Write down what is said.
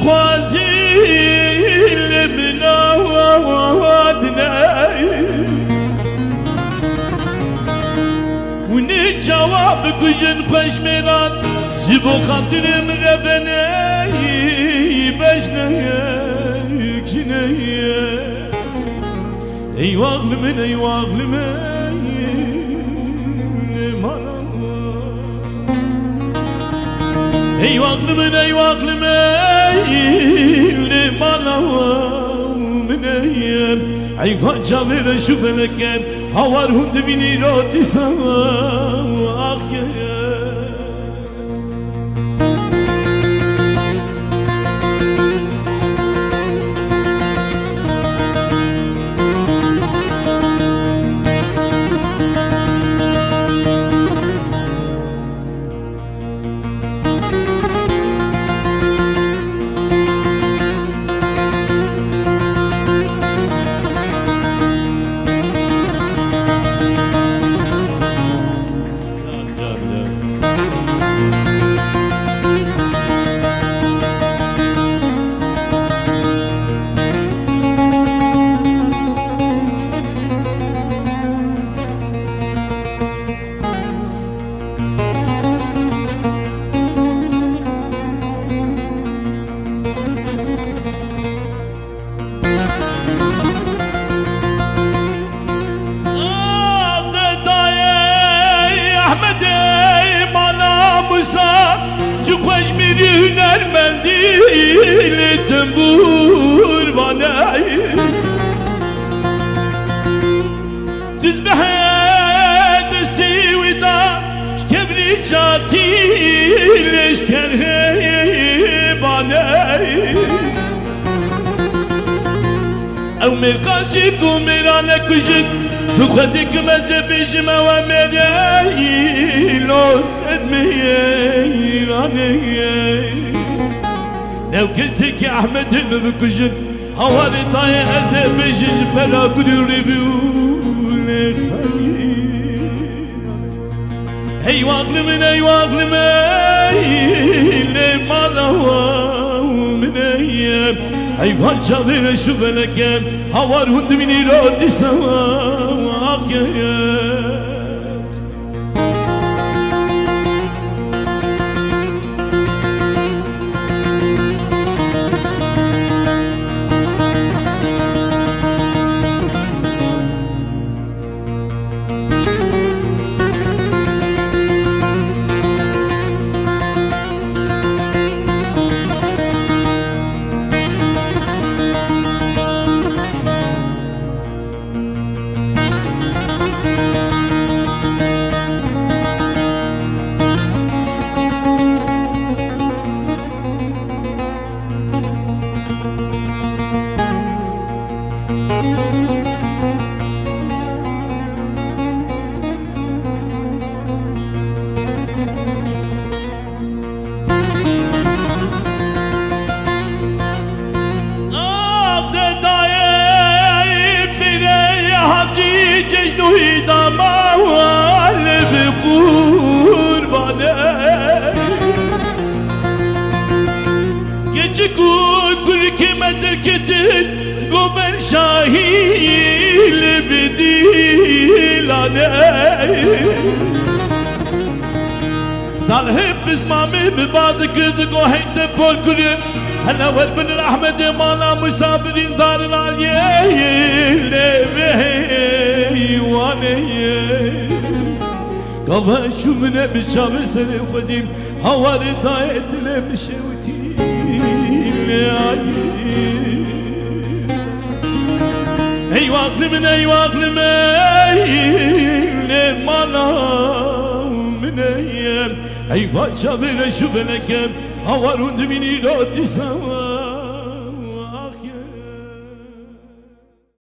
خوازي لبنا وادنا ونجاوب كجن خوش ميران جبو خاطر مربنا بجناك جنايا ايوا غلمن ايوا غلمن مالا ايوا غلمن ايوا غلمن مالا من ايام عيفا جابر شو بلكن هوار هند بيني رودي سوا اخ يا mendil tembur bana tizbih desti wida şkevri çatil şkerhe bana او مرقاشي كوميرانا كجد دخدك مزبج موامري لو سدمي لو كسك يا احمد بكجد هوالي طايا ازبج بلا قدري بيولك هي واغل من هي واغل من مالا من ايام حيفان شاطر اشوف لكن هوار هند مني رودي سوا واقيات شاهيل بديلاني صالح بسمامي ببعض كردك وحيت بول كريم انا والبن الاحمد مالا مسافرين دار العليا لبي واني قضى شو من بشام سنة قديم هوار دايت لمشوتي اي واقل من اي واقل من مالا من ايام اي فاشا بلا شو بلكم هوار هند مني رودي سوا